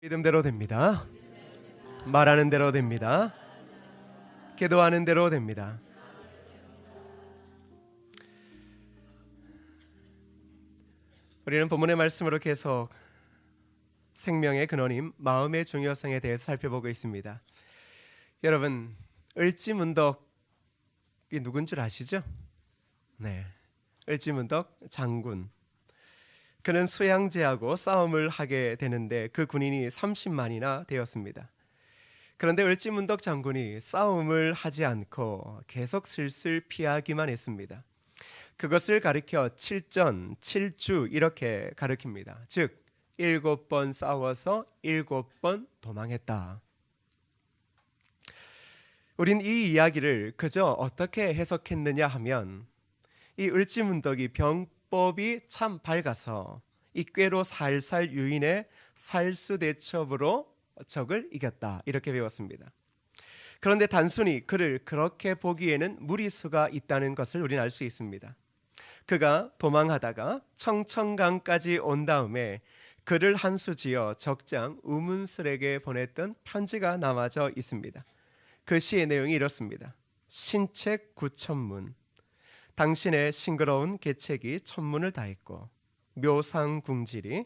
믿음대로 됩니다. 말하는 대로 됩니다. 기도하는 대로 됩니다. 우리는 본문의 말씀으로 계속 생명의 근원인 마음의 중요성에 대해서 살펴보고 있습니다. 여러분, 을지문덕이 누군 줄 아시죠? 네, 을지문덕 장군. 그는 수양제하고 싸움을 하게 되는데 그 군인이 30만이나 되었습니다. 그런데 을지문덕 장군이 싸움을 하지 않고 계속 슬슬 피하기만 했습니다. 그것을 가리켜 7전 7주 이렇게 가리킵니다. 즉 7번 싸워서 7번 도망했다. 우린 이 이야기를 그저 어떻게 해석했느냐 하면 이 을지문덕이 병법이 참 밝아서 이 꾀로 살살 유인해 살수대첩으로 적을 이겼다 이렇게 배웠습니다. 그런데 단순히 그를 그렇게 보기에는 무리수가 있다는 것을 우리는 알 수 있습니다. 그가 도망하다가 청천강까지 온 다음에 그를 한수 지어 적장 우문슬에게 보냈던 편지가 남아져 있습니다. 그 시의 내용이 이렇습니다. 신책 구천문, 당신의 싱그러운 계책이 천문을 다했고 묘상궁지리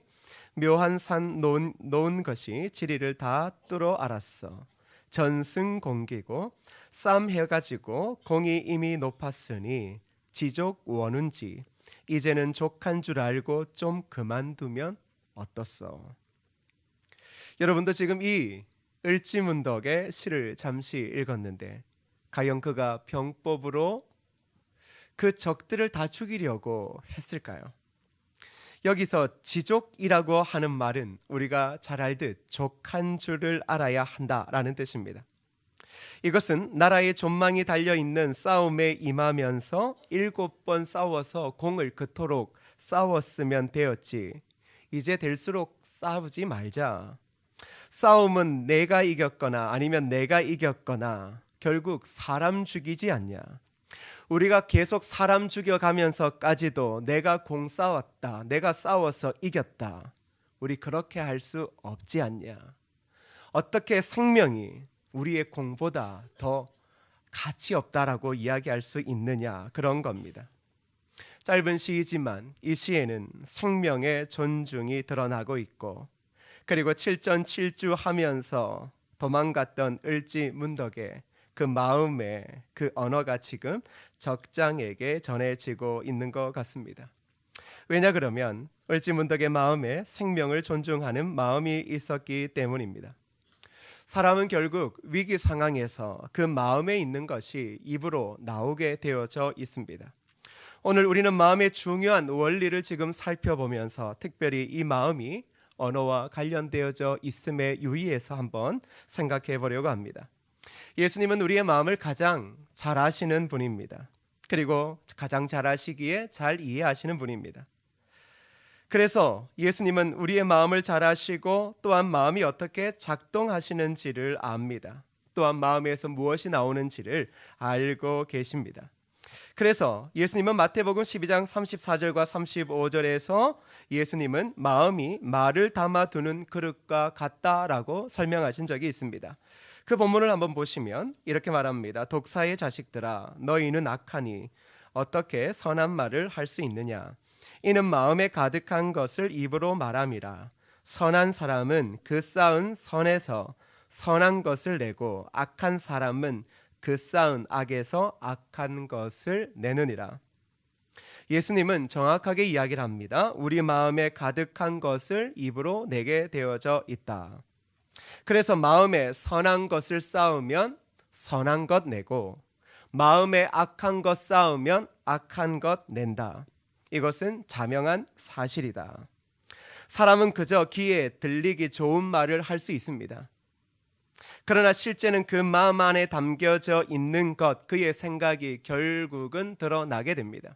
묘한 산 놓은 것이 지리를 다 뚫어 알았어. 전승공기고 쌈 해가지고 공이 이미 높았으니 지족 원운지 이제는 족한 줄 알고 좀 그만두면 어떻소? 여러분도 지금 이 을지문덕의 시를 잠시 읽었는데 과연 그가 병법으로 그 적들을 다 죽이려고 했을까요? 여기서 지족이라고 하는 말은 우리가 잘 알듯 족한 줄을 알아야 한다라는 뜻입니다. 이것은 나라의 존망이 달려있는 싸움에 임하면서 7번 싸워서 공을 그토록 싸웠으면 되었지 이제 될수록 싸우지 말자. 싸움은 내가 이겼거나 아니면 내가 이겼거나 결국 사람 죽이지 않냐. 우리가 계속 사람 죽여가면서까지도 내가 공 싸웠다, 내가 싸워서 이겼다, 우리 그렇게 할 수 없지 않냐. 어떻게 생명이 우리의 공보다 더 가치 없다라고 이야기할 수 있느냐, 그런 겁니다. 짧은 시이지만 이 시에는 생명의 존중이 드러나고 있고 그리고 7전 7주 하면서 도망갔던 을지문덕의 그 마음의 그 언어가 지금 적장에게 전해지고 있는 것 같습니다. 왜냐 그러면 을지문덕의 마음에 생명을 존중하는 마음이 있었기 때문입니다. 사람은 결국 위기 상황에서 그 마음에 있는 것이 입으로 나오게 되어져 있습니다. 오늘 우리는 마음의 중요한 원리를 지금 살펴보면서 특별히 이 마음이 언어와 관련되어져 있음에 유의해서 한번 생각해 보려고 합니다. 예수님은 우리의 마음을 가장 잘 아시는 분입니다. 그리고 가장 잘 아시기에 잘 이해하시는 분입니다. 그래서 예수님은 우리의 마음을 잘 아시고 또한 마음이 어떻게 작동하시는지를 압니다. 또한 마음에서 무엇이 나오는지를 알고 계십니다. 그래서 예수님은 마태복음 12장 34절과 35절에서 예수님은 마음이 말을 담아두는 그릇과 같다라고 설명하신 적이 있습니다. 그 본문을 한번 보시면 이렇게 말합니다. 독사의 자식들아, 너희는 악하니 어떻게 선한 말을 할 수 있느냐. 이는 마음에 가득한 것을 입으로 말함이라. 선한 사람은 그 쌓은 선에서 선한 것을 내고 악한 사람은 그 쌓은 악에서 악한 것을 내느니라. 예수님은 정확하게 이야기를 합니다. 우리 마음에 가득한 것을 입으로 내게 되어져 있다. 그래서 마음에 선한 것을 쌓으면 선한 것 내고 마음에 악한 것 쌓으면 악한 것 낸다. 이것은 자명한 사실이다. 사람은 그저 귀에 들리기 좋은 말을 할 수 있습니다. 그러나 실제는 그 마음 안에 담겨져 있는 것, 그의 생각이 결국은 드러나게 됩니다.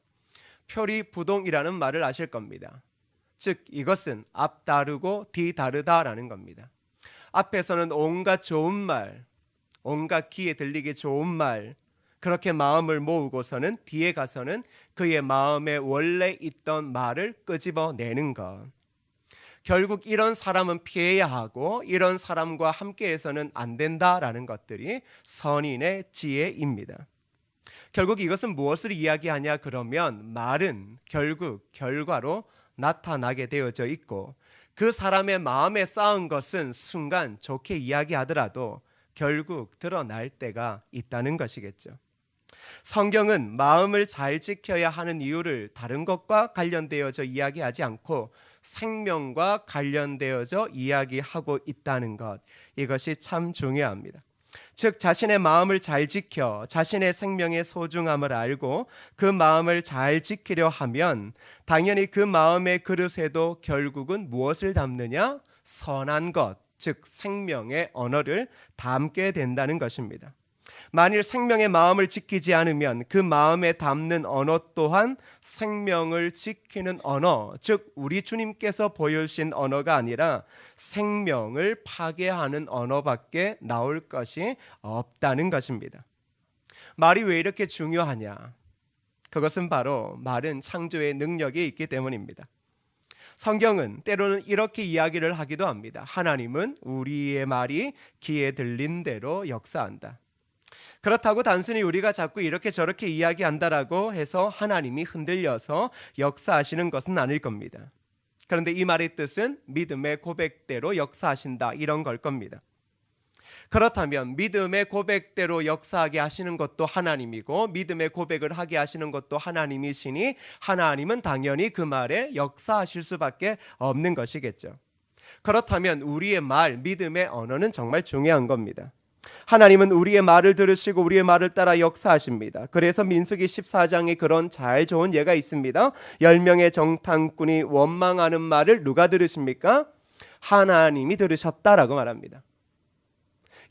표리부동이라는 말을 아실 겁니다. 즉 이것은 앞 다르고 뒤 다르다라는 겁니다. 앞에서는 온갖 좋은 말, 온갖 귀에 들리기 좋은 말, 그렇게 마음을 모으고서는 뒤에 가서는 그의 마음에 원래 있던 말을 끄집어내는 것. 결국 이런 사람은 피해야 하고 이런 사람과 함께해서는 안 된다라는 것들이 선인의 지혜입니다. 결국 이것은 무엇을 이야기하냐 그러면 말은 결국 결과로 나타나게 되어져 있고 그 사람의 마음에 쌓은 것은 순간 좋게 이야기하더라도 결국 드러날 때가 있다는 것이겠죠. 성경은 마음을 잘 지켜야 하는 이유를 다른 것과 관련되어져 이야기하지 않고 생명과 관련되어져 이야기하고 있다는 것, 이것이 참 중요합니다. 즉 자신의 마음을 잘 지켜 자신의 생명의 소중함을 알고 그 마음을 잘 지키려 하면 당연히 그 마음의 그릇에도 결국은 무엇을 담느냐? 선한 것, 즉 생명의 언어를 담게 된다는 것입니다. 만일 생명의 마음을 지키지 않으면 그 마음에 담는 언어 또한 생명을 지키는 언어, 즉 우리 주님께서 보여주신 언어가 아니라 생명을 파괴하는 언어밖에 나올 것이 없다는 것입니다. 말이 왜 이렇게 중요하냐? 그것은 바로 말은 창조의 능력이 있기 때문입니다. 성경은 때로는 이렇게 이야기를 하기도 합니다. 하나님은 우리의 말이 귀에 들린 대로 역사한다. 그렇다고 단순히 우리가 자꾸 이렇게 저렇게 이야기한다라고 해서 하나님이 흔들려서 역사하시는 것은 아닐 겁니다. 그런데 이 말의 뜻은 믿음의 고백대로 역사하신다, 이런 걸 겁니다. 그렇다면 믿음의 고백대로 역사하게 하시는 것도 하나님이고 믿음의 고백을 하게 하시는 것도 하나님이시니 하나님은 당연히 그 말에 역사하실 수밖에 없는 것이겠죠. 그렇다면 우리의 말, 믿음의 언어는 정말 중요한 겁니다. 하나님은 우리의 말을 들으시고 우리의 말을 따라 역사하십니다. 그래서 민수기 14장에 그런 잘 좋은 예가 있습니다. 10명의 정탐꾼이 원망하는 말을 누가 들으십니까? 하나님이 들으셨다라고 말합니다.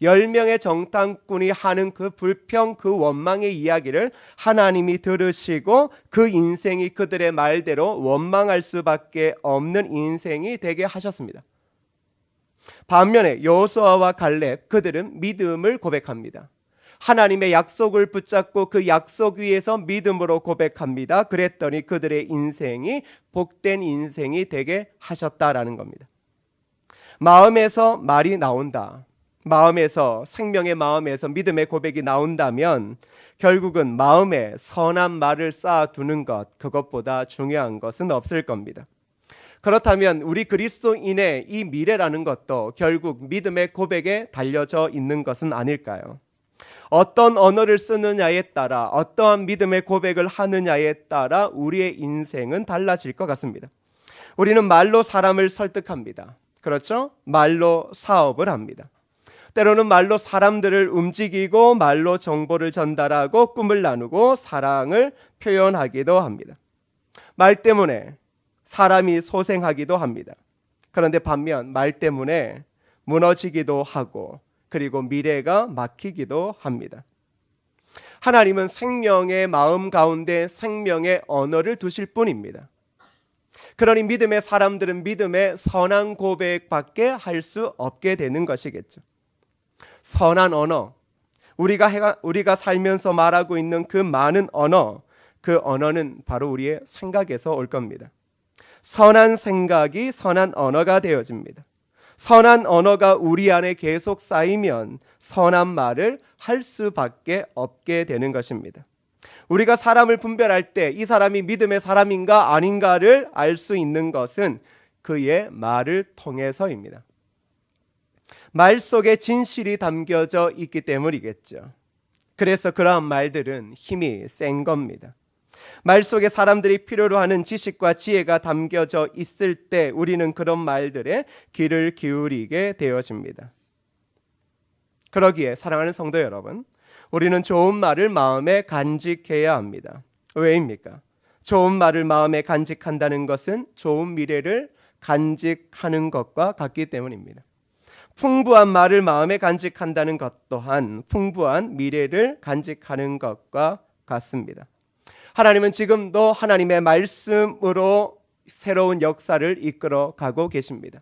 10명의 정탐꾼이 하는 그 불평, 그 원망의 이야기를 하나님이 들으시고 그 인생이 그들의 말대로 원망할 수밖에 없는 인생이 되게 하셨습니다. 반면에 여호수아와 갈렙, 그들은 믿음을 고백합니다. 하나님의 약속을 붙잡고 그 약속 위에서 믿음으로 고백합니다. 그랬더니 그들의 인생이 복된 인생이 되게 하셨다라는 겁니다. 마음에서 말이 나온다. 마음에서, 생명의 마음에서 믿음의 고백이 나온다면 결국은 마음에 선한 말을 쌓아두는 것, 그것보다 중요한 것은 없을 겁니다. 그렇다면 우리 그리스도인의 이 미래라는 것도 결국 믿음의 고백에 달려져 있는 것은 아닐까요? 어떤 언어를 쓰느냐에 따라, 어떠한 믿음의 고백을 하느냐에 따라 우리의 인생은 달라질 것 같습니다. 우리는 말로 사람을 설득합니다. 그렇죠? 말로 사업을 합니다. 때로는 말로 사람들을 움직이고 말로 정보를 전달하고 꿈을 나누고 사랑을 표현하기도 합니다. 말 때문에 사람이 소생하기도 합니다. 그런데 반면 말 때문에 무너지기도 하고 그리고 미래가 막히기도 합니다. 하나님은 생명의 마음 가운데 생명의 언어를 두실 뿐입니다. 그러니 믿음의 사람들은 믿음의 선한 고백밖에 할 수 없게 되는 것이겠죠. 선한 언어, 우리가 살면서 말하고 있는 그 많은 언어, 그 언어는 바로 우리의 생각에서 올 겁니다. 선한 생각이 선한 언어가 되어집니다. 선한 언어가 우리 안에 계속 쌓이면 선한 말을 할 수밖에 없게 되는 것입니다. 우리가 사람을 분별할 때 이 사람이 믿음의 사람인가 아닌가를 알 수 있는 것은 그의 말을 통해서입니다. 말 속에 진실이 담겨져 있기 때문이겠죠. 그래서 그러한 말들은 힘이 센 겁니다. 말 속에 사람들이 필요로 하는 지식과 지혜가 담겨져 있을 때 우리는 그런 말들에 귀를 기울이게 되어집니다. 그러기에 사랑하는 성도 여러분, 우리는 좋은 말을 마음에 간직해야 합니다. 왜입니까? 좋은 말을 마음에 간직한다는 것은 좋은 미래를 간직하는 것과 같기 때문입니다. 풍부한 말을 마음에 간직한다는 것 또한 풍부한 미래를 간직하는 것과 같습니다. 하나님은 지금도 하나님의 말씀으로 새로운 역사를 이끌어 가고 계십니다.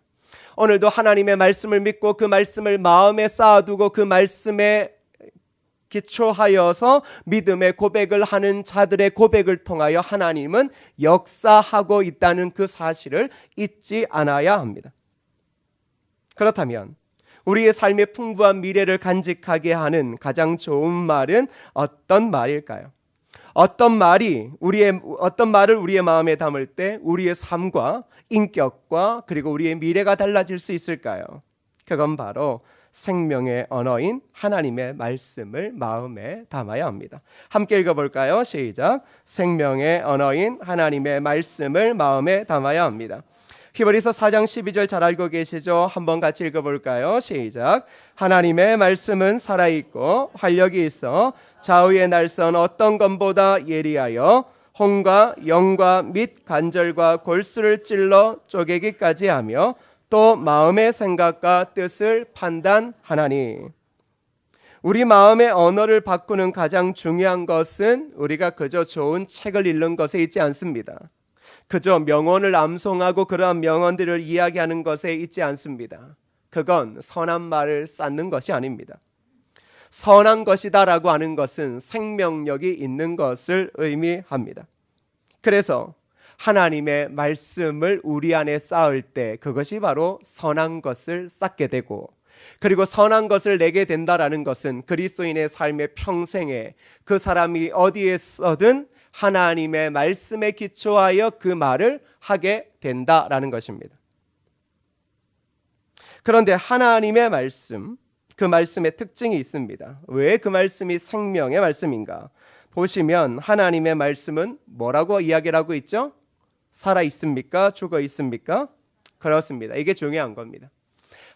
오늘도 하나님의 말씀을 믿고 그 말씀을 마음에 쌓아두고 그 말씀에 기초하여서 믿음의 고백을 하는 자들의 고백을 통하여 하나님은 역사하고 있다는 그 사실을 잊지 않아야 합니다. 그렇다면 우리의 삶의 풍부한 미래를 간직하게 하는 가장 좋은 말은 어떤 말일까요? 어떤 말을 우리의 마음에 담을 때 우리의 삶과 인격과 그리고 우리의 미래가 달라질 수 있을까요? 그건 바로 생명의 언어인 하나님의 말씀을 마음에 담아야 합니다. 함께 읽어볼까요? 시작. 생명의 언어인 하나님의 말씀을 마음에 담아야 합니다. 히브리서 4장 12절 잘 알고 계시죠? 한번 같이 읽어볼까요? 시작. 하나님의 말씀은 살아있고 활력이 있어 좌우의 날선 어떤 검보다 예리하여 혼과 영과 및 관절과 골수를 찔러 쪼개기까지 하며 또 마음의 생각과 뜻을 판단하나니. 우리 마음의 언어를 바꾸는 가장 중요한 것은 우리가 그저 좋은 책을 읽는 것에 있지 않습니다. 그저 명언을 암송하고 그러한 명언들을 이야기하는 것에 있지 않습니다. 그건 선한 말을 쌓는 것이 아닙니다. 선한 것이다라고 하는 것은 생명력이 있는 것을 의미합니다. 그래서 하나님의 말씀을 우리 안에 쌓을 때 그것이 바로 선한 것을 쌓게 되고, 그리고 선한 것을 내게 된다라는 것은 그리스도인의 삶의 평생에 그 사람이 어디에서든 하나님의 말씀에 기초하여 그 말을 하게 된다라는 것입니다. 그런데 하나님의 말씀, 그 말씀의 특징이 있습니다. 왜 그 말씀이 생명의 말씀인가? 보시면 하나님의 말씀은 뭐라고 이야기를 하고 있죠? 살아 있습니까? 죽어 있습니까? 그렇습니다. 이게 중요한 겁니다.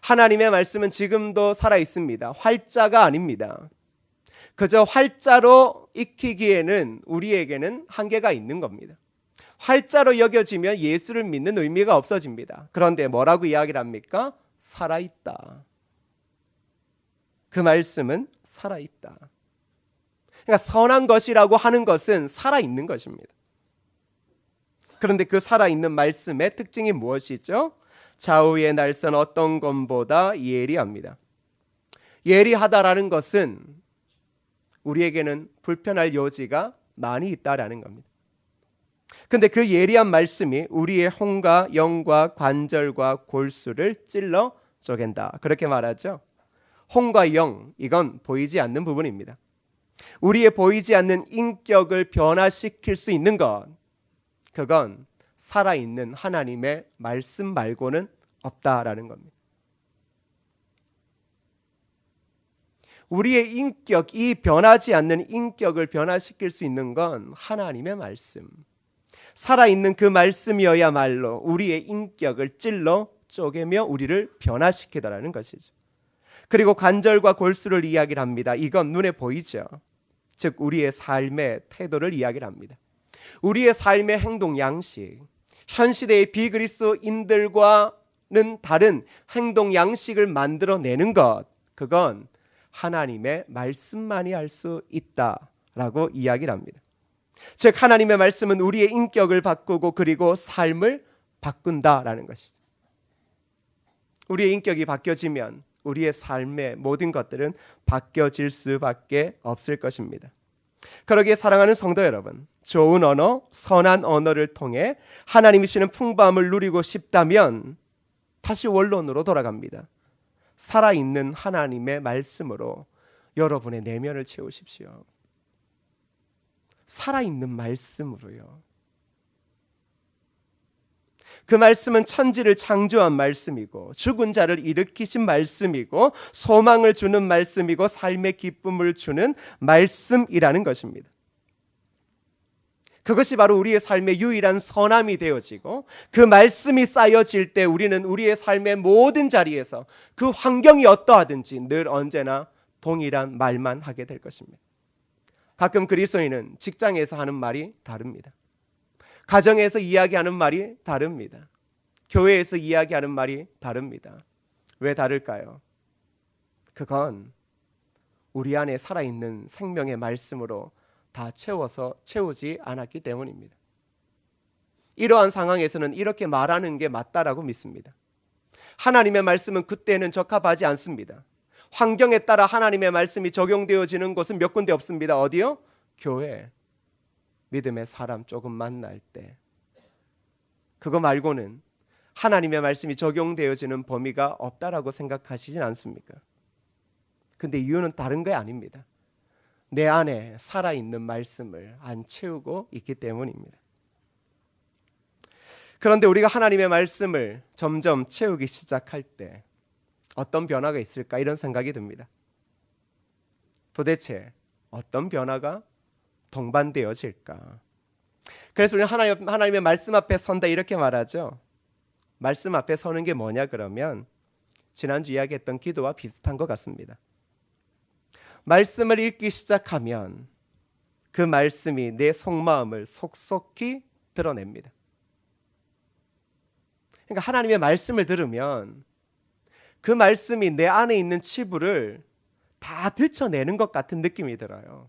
하나님의 말씀은 지금도 살아 있습니다. 활자가 아닙니다. 그저 활자로 익히기에는 우리에게는 한계가 있는 겁니다. 활자로 여겨지면 예수를 믿는 의미가 없어집니다. 그런데 뭐라고 이야기를 합니까? 살아있다. 그 말씀은 살아있다. 그러니까 선한 것이라고 하는 것은 살아있는 것입니다. 그런데 그 살아있는 말씀의 특징이 무엇이죠? 좌우의 날선 어떤 것보다 예리합니다. 예리하다라는 것은 우리에게는 불편할 여지가 많이 있다라는 겁니다. 근데 그 예리한 말씀이 우리의 혼과 영과 관절과 골수를 찔러 쪼갠다. 그렇게 말하죠. 혼과 영, 이건 보이지 않는 부분입니다. 우리의 보이지 않는 인격을 변화시킬 수 있는 것, 그건 살아있는 하나님의 말씀 말고는 없다라는 겁니다. 우리의 인격, 이 변하지 않는 인격을 변화시킬 수 있는 건 하나님의 말씀. 살아있는 그 말씀이어야말로 우리의 인격을 찔러 쪼개며 우리를 변화시키더라는 것이죠. 그리고 관절과 골수를 이야기를 합니다. 이건 눈에 보이죠. 즉 우리의 삶의 태도를 이야기를 합니다. 우리의 삶의 행동 양식, 현 시대의 비그리스도인들과는 다른 행동 양식을 만들어내는 것, 그건 하나님의 말씀만이 할 수 있다라고 이야기를 합니다. 즉 하나님의 말씀은 우리의 인격을 바꾸고 그리고 삶을 바꾼다라는 것이죠. 우리의 인격이 바뀌어지면 우리의 삶의 모든 것들은 바뀌어질 수밖에 없을 것입니다. 그러기에 사랑하는 성도 여러분, 좋은 언어, 선한 언어를 통해 하나님이 주시는 풍부함을 누리고 싶다면 다시 원론으로 돌아갑니다. 살아있는 하나님의 말씀으로 여러분의 내면을 채우십시오. 살아있는 말씀으로요. 그 말씀은 천지를 창조한 말씀이고 죽은 자를 일으키신 말씀이고 소망을 주는 말씀이고 삶의 기쁨을 주는 말씀이라는 것입니다. 그것이 바로 우리의 삶의 유일한 선함이 되어지고 그 말씀이 쌓여질 때 우리는 우리의 삶의 모든 자리에서 그 환경이 어떠하든지 늘 언제나 동일한 말만 하게 될 것입니다. 가끔 그리스도인은 직장에서 하는 말이 다릅니다. 가정에서 이야기하는 말이 다릅니다. 교회에서 이야기하는 말이 다릅니다. 왜 다를까요? 그건 우리 안에 살아있는 생명의 말씀으로 다 채우지 않았기 때문입니다. 이러한 상황에서는 이렇게 말하는 게 맞다라고 믿습니다. 하나님의 말씀은 그때는 적합하지 않습니다. 환경에 따라 하나님의 말씀이 적용되어지는 곳은 몇 군데 없습니다. 어디요? 교회. 믿음의 사람 조금 만날 때. 그거 말고는 하나님의 말씀이 적용되어지는 범위가 없다라고 생각하시진 않습니까? 근데 이유는 다른 게 아닙니다. 내 안에 살아있는 말씀을 안 채우고 있기 때문입니다. 그런데 우리가 하나님의 말씀을 점점 채우기 시작할 때 어떤 변화가 있을까 이런 생각이 듭니다. 도대체 어떤 변화가 동반되어질까? 그래서 우리는 하나님의 말씀 앞에 선다 이렇게 말하죠. 말씀 앞에 서는 게 뭐냐 그러면 지난주 이야기했던 기도와 비슷한 것 같습니다. 말씀을 읽기 시작하면 그 말씀이 내 속마음을 속속히 드러냅니다. 그러니까 하나님의 말씀을 들으면 그 말씀이 내 안에 있는 치부를 다 들춰내는 것 같은 느낌이 들어요.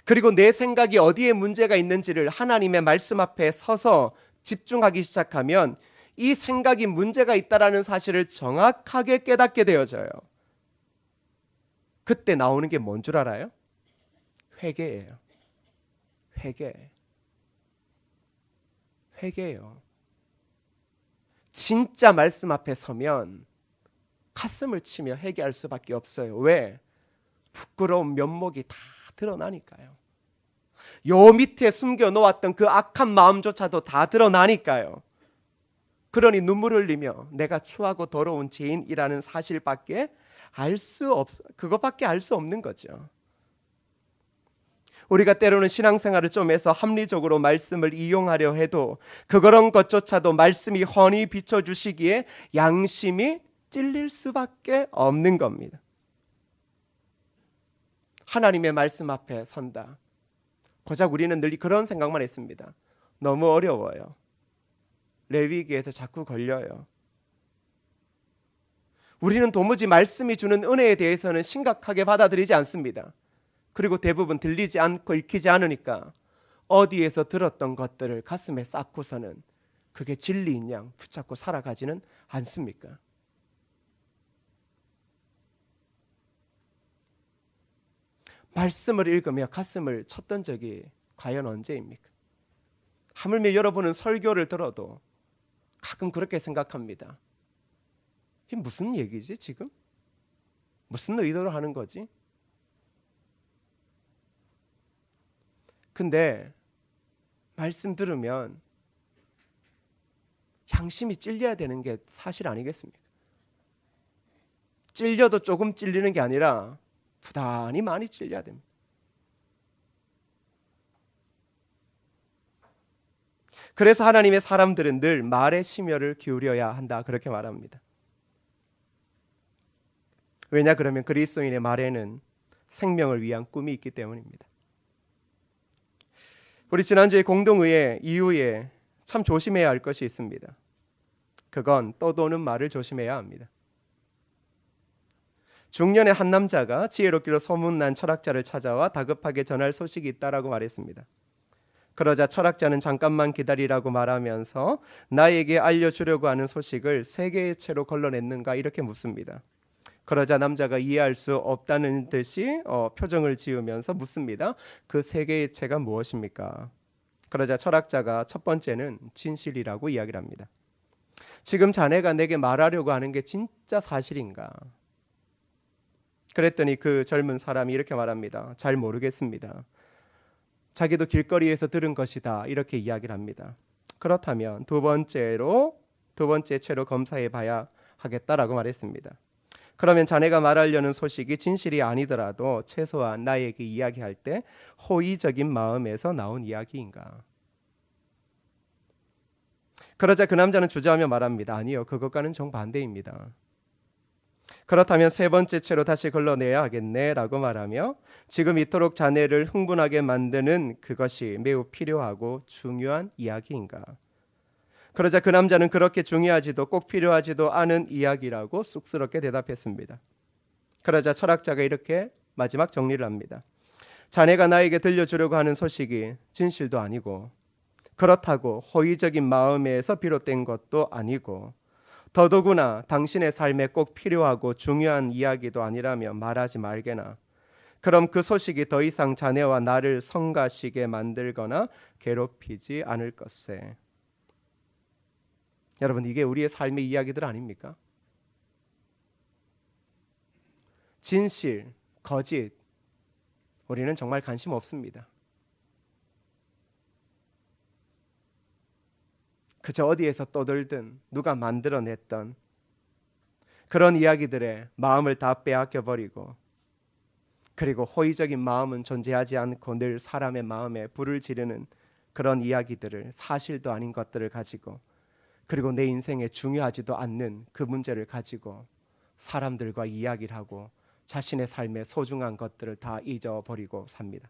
그리고 내 생각이 어디에 문제가 있는지를 하나님의 말씀 앞에 서서 집중하기 시작하면 이 생각이 문제가 있다라는 사실을 정확하게 깨닫게 되어져요. 그때 나오는 게 뭔 줄 알아요? 회개예요. 회개예요. 진짜 말씀 앞에 서면 가슴을 치며 회개할 수밖에 없어요. 왜? 부끄러운 면목이 다 드러나니까요. 요 밑에 숨겨놓았던 그 악한 마음조차도 다 드러나니까요. 그러니 눈물을 흘리며 내가 추하고 더러운 죄인이라는 사실밖에 그것밖에 알 수 없는 거죠. 우리가 때로는 신앙생활을 좀 해서 합리적으로 말씀을 이용하려 해도 그런 것조차도 말씀이 훤히 비춰주시기에 양심이 찔릴 수밖에 없는 겁니다. 하나님의 말씀 앞에 선다. 고작 우리는 늘 그런 생각만 했습니다. 너무 어려워요. 레위기에서 자꾸 걸려요. 우리는 도무지 말씀이 주는 은혜에 대해서는 심각하게 받아들이지 않습니다. 그리고 대부분 들리지 않고 읽히지 않으니까 어디에서 들었던 것들을 가슴에 쌓고서는 그게 진리인 양 붙잡고 살아가지는 않습니까? 말씀을 읽으며 가슴을 쳤던 적이 과연 언제입니까? 하물며 여러분은 설교를 들어도 가끔 그렇게 생각합니다. 이게 무슨 얘기지 지금? 무슨 의도로 하는 거지? 근데 말씀 들으면 양심이 찔려야 되는 게 사실 아니겠습니까? 찔려도 조금 찔리는 게 아니라 부단히 많이 찔려야 됩니다. 그래서 하나님의 사람들은 늘 말에 심혈을 기울여야 한다 그렇게 말합니다. 왜냐 그러면 그리스도인의 말에는 생명을 위한 꿈이 있기 때문입니다. 우리 지난주에 공동의회 이후에 참 조심해야 할 것이 있습니다. 그건 떠도는 말을 조심해야 합니다. 중년의 한 남자가 지혜롭기로 소문난 철학자를 찾아와 다급하게 전할 소식이 있다라고 말했습니다. 그러자 철학자는 잠깐만 기다리라고 말하면서 나에게 알려주려고 하는 소식을 세 개의 채로 걸러냈는가 이렇게 묻습니다. 그러자 남자가 이해할 수 없다는 듯이 표정을 지으면서 묻습니다. 그 세 개의 채가 무엇입니까? 그러자 철학자가 첫 번째는 진실이라고 이야기를 합니다. 지금 자네가 내게 말하려고 하는 게 진짜 사실인가? 그랬더니 그 젊은 사람이 이렇게 말합니다. 잘 모르겠습니다. 자기도 길거리에서 들은 것이다 이렇게 이야기를 합니다. 그렇다면 두 번째 채로 검사해 봐야 하겠다라고 말했습니다. 그러면 자네가 말하려는 소식이 진실이 아니더라도 최소한 나에게 이야기할 때 호의적인 마음에서 나온 이야기인가? 그러자 그 남자는 주저하며 말합니다. 아니요, 그것과는 정반대입니다. 그렇다면 세 번째 채로 다시 걸러내야 하겠네 라고 말하며 지금 이토록 자네를 흥분하게 만드는 그것이 매우 필요하고 중요한 이야기인가? 그러자 그 남자는 그렇게 중요하지도 꼭 필요하지도 않은 이야기라고 쑥스럽게 대답했습니다. 그러자 철학자가 이렇게 마지막 정리를 합니다. 자네가 나에게 들려주려고 하는 소식이 진실도 아니고 그렇다고 호의적인 마음에서 비롯된 것도 아니고 더더구나 당신의 삶에 꼭 필요하고 중요한 이야기도 아니라면 말하지 말게나. 그럼 그 소식이 더 이상 자네와 나를 성가시게 만들거나 괴롭히지 않을 것세. 여러분, 이게 우리의 삶의 이야기들 아닙니까? 진실, 거짓, 우리는 정말 관심 없습니다. 그저 어디에서 떠들든 누가 만들어냈던 그런 이야기들에 마음을 다 빼앗겨버리고, 그리고 호의적인 마음은 존재하지 않고 늘 사람의 마음에 불을 지르는 그런 이야기들을, 사실도 아닌 것들을 가지고, 그리고 내 인생에 중요하지도 않는 그 문제를 가지고 사람들과 이야기를 하고 자신의 삶의 소중한 것들을 다 잊어버리고 삽니다.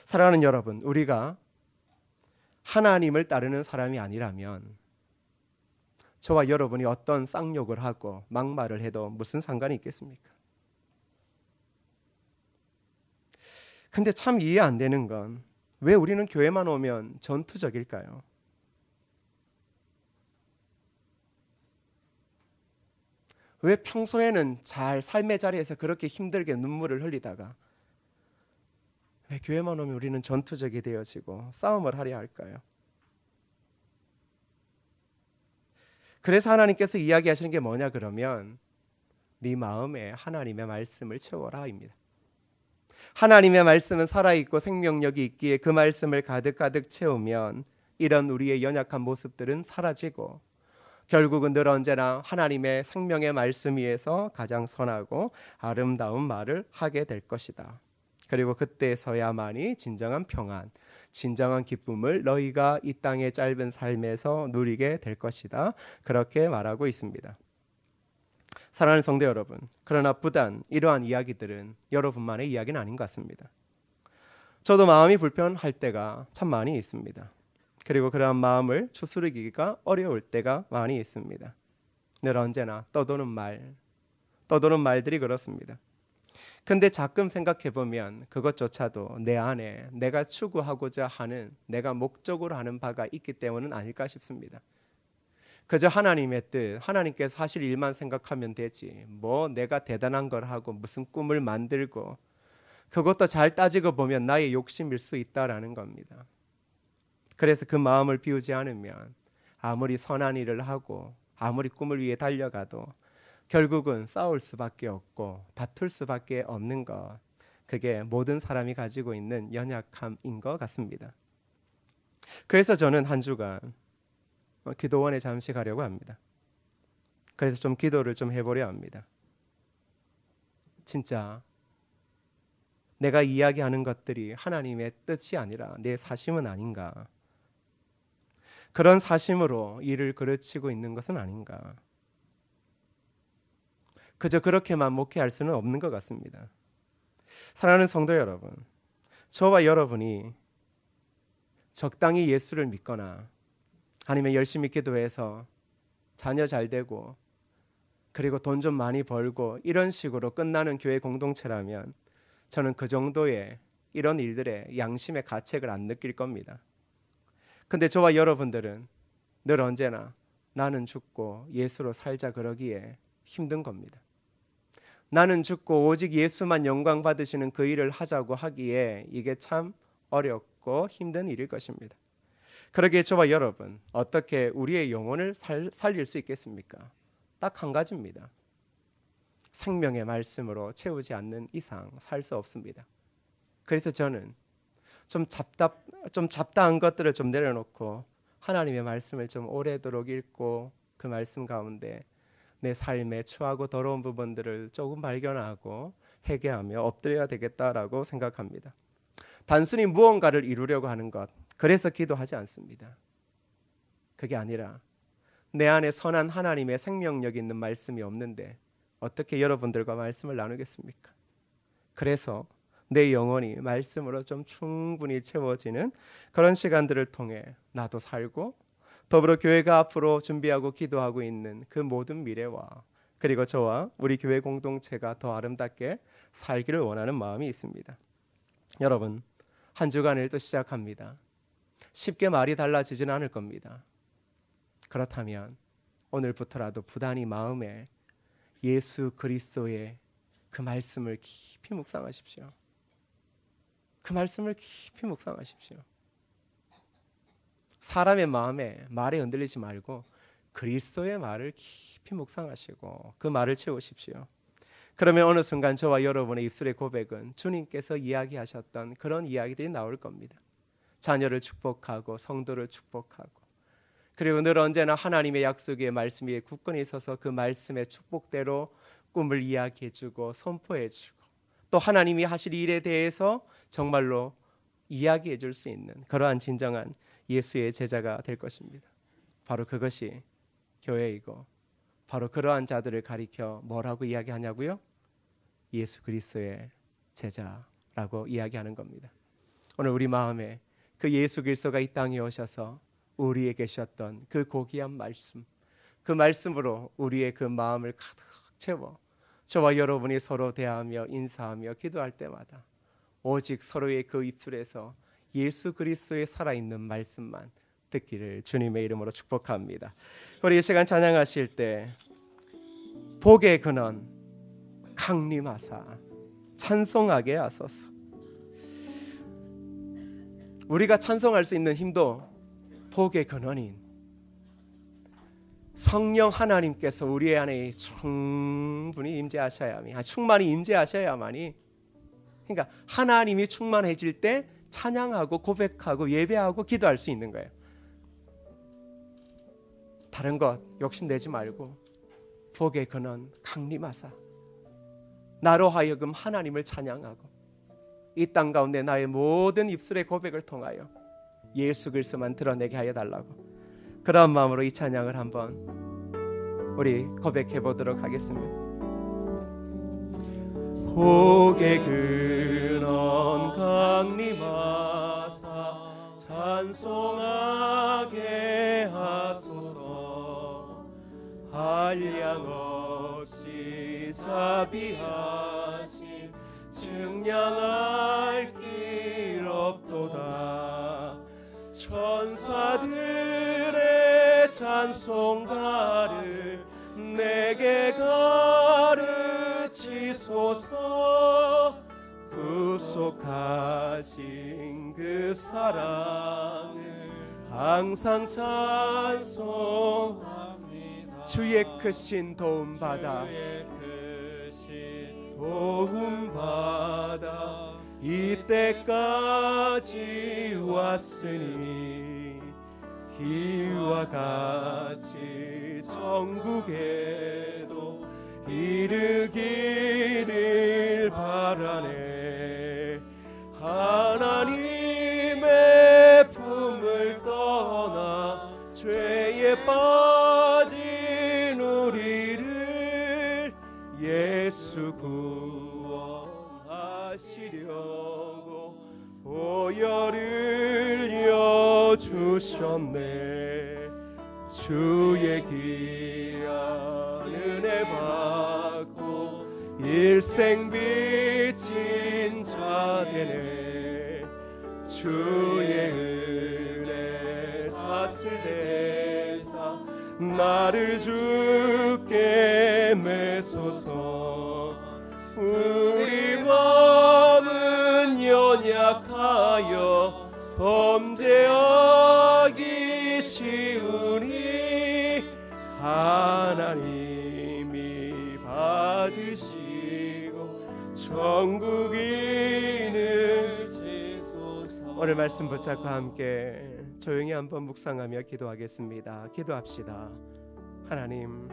사랑하는 여러분, 우리가 하나님을 따르는 사람이 아니라면 저와 여러분이 어떤 쌍욕을 하고 막말을 해도 무슨 상관이 있겠습니까? 근데 참 이해 안 되는 건 왜 우리는 교회만 오면 전투적일까요? 왜 평소에는 잘 삶의 자리에서 그렇게 힘들게 눈물을 흘리다가 왜 교회만 오면 우리는 전투적이 되어지고 싸움을 하려 할까요? 그래서 하나님께서 이야기하시는 게 뭐냐 그러면 네 마음에 하나님의 말씀을 채워라입니다. 하나님의 말씀은 살아있고 생명력이 있기에 그 말씀을 가득가득 채우면 이런 우리의 연약한 모습들은 사라지고 결국은 늘 언제나 하나님의 생명의 말씀 위에서 가장 선하고 아름다운 말을 하게 될 것이다. 그리고 그때서야만이 진정한 평안, 진정한 기쁨을 너희가 이 땅의 짧은 삶에서 누리게 될 것이다. 그렇게 말하고 있습니다. 사랑하는 성도 여러분, 그러나 부단 이러한 이야기들은 여러분만의 이야기는 아닌 것 같습니다. 저도 마음이 불편할 때가 참 많이 있습니다. 그리고 그러한 마음을 추스르기가 어려울 때가 많이 있습니다. 늘 언제나 떠도는 말들이 그렇습니다. 근데 가끔 생각해 보면 그것조차도 내 안에 내가 추구하고자 하는, 내가 목적으로 하는 바가 있기 때문은 아닐까 싶습니다. 그저 하나님의 뜻, 하나님께서 하실 일만 생각하면 되지, 뭐 내가 대단한 걸 하고 무슨 꿈을 만들고, 그것도 잘 따지고 보면 나의 욕심일 수 있다라는 겁니다. 그래서 그 마음을 비우지 않으면 아무리 선한 일을 하고 아무리 꿈을 위해 달려가도 결국은 싸울 수밖에 없고 다툴 수밖에 없는 것, 그게 모든 사람이 가지고 있는 연약함인 것 같습니다. 그래서 저는 한 주간 기도원에 잠시 가려고 합니다. 그래서 좀 기도를 좀 해보려 합니다. 진짜 내가 이야기하는 것들이 하나님의 뜻이 아니라 내 사심은 아닌가, 그런 사심으로 일을 그르치고 있는 것은 아닌가, 그저 그렇게만 목회할 수는 없는 것 같습니다. 사랑하는 성도 여러분, 저와 여러분이 적당히 예수를 믿거나 아니면 열심히 기도해서 자녀 잘 되고 그리고 돈 좀 많이 벌고 이런 식으로 끝나는 교회 공동체라면 저는 그 정도의 이런 일들의 양심의 가책을 안 느낄 겁니다. 근데 저와 여러분들은 늘 언제나 나는 죽고 예수로 살자 그러기에 힘든 겁니다. 나는 죽고 오직 예수만 영광 받으시는 그 일을 하자고 하기에 이게 참 어렵고 힘든 일일 것입니다. 그러기에 저와 여러분, 어떻게 우리의 영혼을 살릴 수 있겠습니까? 딱 한 가지입니다. 생명의 말씀으로 채우지 않는 이상 살 수 없습니다. 그래서 저는 좀 잡다한 것들을 좀 내려놓고 하나님의 말씀을 좀 오래도록 읽고 그 말씀 가운데 내 삶의 추하고 더러운 부분들을 조금 발견하고 회개하며 엎드려야 되겠다라고 생각합니다. 단순히 무언가를 이루려고 하는 것, 그래서 기도하지 않습니다. 그게 아니라 내 안에 선한 하나님의 생명력 있는 말씀이 없는데 어떻게 여러분들과 말씀을 나누겠습니까? 그래서 내 영혼이 말씀으로 좀 충분히 채워지는 그런 시간들을 통해 나도 살고 더불어 교회가 앞으로 준비하고 기도하고 있는 그 모든 미래와 그리고 저와 우리 교회 공동체가 더 아름답게 살기를 원하는 마음이 있습니다. 여러분, 한 주간을 또 시작합니다. 쉽게 말이 달라지진 않을 겁니다. 그렇다면 오늘부터라도 부단히 마음에 예수 그리스도의 그 말씀을 깊이 묵상하십시오. 그 말씀을 깊이 묵상하십시오. 사람의 마음에 말에 흔들리지 말고 그리스도의 말을 깊이 묵상하시고 그 말을 채우십시오. 그러면 어느 순간 저와 여러분의 입술의 고백은 주님께서 이야기하셨던 그런 이야기들이 나올 겁니다. 자녀를 축복하고 성도를 축복하고, 그리고 늘 언제나 하나님의 약속의 말씀 위에 굳건히 서서 그 말씀의 축복대로 꿈을 이야기해주고 선포해주고, 또 하나님이 하실 일에 대해서 정말로 이야기해 줄 수 있는 그러한 진정한 예수의 제자가 될 것입니다. 바로 그것이 교회이고, 바로 그러한 자들을 가리켜 뭐라고 이야기하냐고요? 예수 그리스도의 제자라고 이야기하는 겁니다. 오늘 우리 마음에 그 예수 그리스도가 이 땅에 오셔서 우리에게 주셨던 그 고귀한 말씀, 그 말씀으로 우리의 그 마음을 가득 채워 저와 여러분이 서로 대하며 인사하며 기도할 때마다 오직 서로의 그 입술에서 예수 그리스도의 살아있는 말씀만 듣기를 주님의 이름으로 축복합니다. 우리 이 시간 찬양하실 때 복의 근원 강림하사 찬송하게 하소서. 우리가 찬송할 수 있는 힘도 복의 근원인 성령 하나님께서 우리 안에 충분히 임재하셔야만이, 충만히 임재하셔야만이, 그러니까 하나님이 충만해질 때 찬양하고 고백하고 예배하고 기도할 수 있는 거예요. 다른 것 욕심내지 말고 복의 근원 강림하사 나로 하여금 하나님을 찬양하고 이 땅 가운데 나의 모든 입술의 고백을 통하여 예수 그리스도만 드러내게 하여 달라고, 그런 마음으로 이 찬양을 한번 우리 고백해 보도록 하겠습니다. 복의 근원 강림하사 찬송하게 하소서. 한량 없이 자비하신 증량할 길 없도다. 천사들의 찬송가를 내게 가르치소서. 구속하신 그 사랑을 항상 찬송합니다. 주의 크신 도움받아 도움받아 이때까지 왔으니 이와 같이 천국에도 이르기를 바라네. 하나님의 품을 떠나 죄에 빠진 우리를 예수 구원하시려고 보혈을 여주셨네. 주의 귀한 은혜 받고 일생 빚진 자 되네. 주의 은혜 사슬대사 나를 주께 매소서. 우리 마음은 연약하여 범죄하기 쉬우니 하나님이 받으시고 천국인을 지소서. 오늘 말씀 붙잡고 함께 조용히 한번 묵상하며 기도하겠습니다. 기도합시다. 하나님,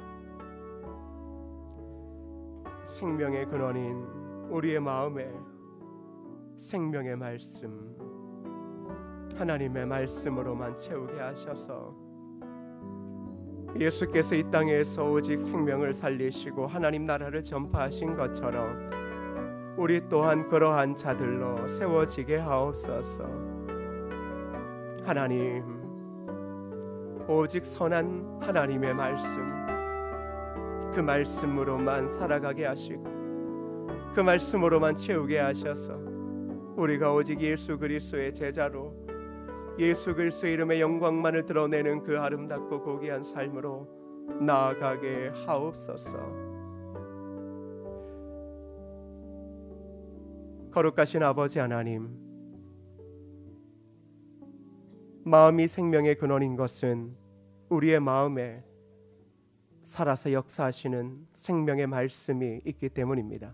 생명의 근원인 우리의 마음에 생명의 말씀, 하나님의 말씀으로만 채우게 하셔서 예수께서 이 땅에서 오직 생명을 살리시고 하나님 나라를 전파하신 것처럼 우리 또한 그러한 자들로 세워지게 하옵소서. 하나님, 오직 선한 하나님의 말씀, 그 말씀으로만 살아가게 하시고 그 말씀으로만 채우게 하셔서 우리가 오직 예수 그리스도의 제자로 예수 그리스도의 이름의 영광만을 드러내는 그 아름답고 고귀한 삶으로 나아가게 하옵소서. 거룩하신 아버지 하나님, 마음이 생명의 근원인 것은 우리의 마음에 살아서 역사하시는 생명의 말씀이 있기 때문입니다.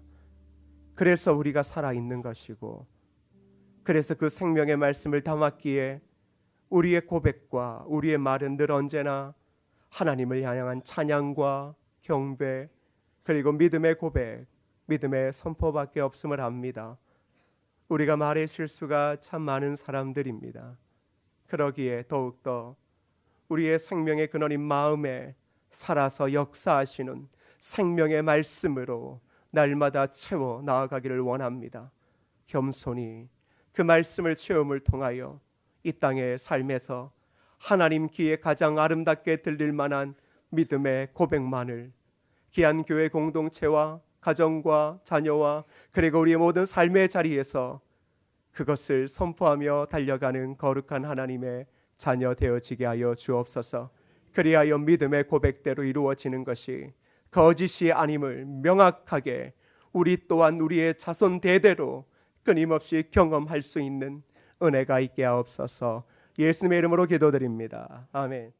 그래서 우리가 살아있는 것이고, 그래서 그 생명의 말씀을 담았기에 우리의 고백과 우리의 말은 늘 언제나 하나님을 향한 찬양과 경배, 그리고 믿음의 고백, 믿음의 선포밖에 없음을 압니다. 우리가 말의 실수가 참 많은 사람들입니다. 그러기에 더욱더 우리의 생명의 근원인 마음에 살아서 역사하시는 생명의 말씀으로 날마다 채워 나아가기를 원합니다. 겸손히 그 말씀을 체험을 통하여 이 땅의 삶에서 하나님 귀에 가장 아름답게 들릴 만한 믿음의 고백만을 귀한 교회 공동체와 가정과 자녀와 그리고 우리의 모든 삶의 자리에서 그것을 선포하며 달려가는 거룩한 하나님의 자녀 되어지게 하여 주옵소서. 그리하여 믿음의 고백대로 이루어지는 것이 거짓이 아님을 명확하게 우리 또한 우리의 자손 대대로 끊임없이 경험할 수 있는 은혜가 있게 하옵소서. 예수님의 이름으로 기도드립니다. 아멘.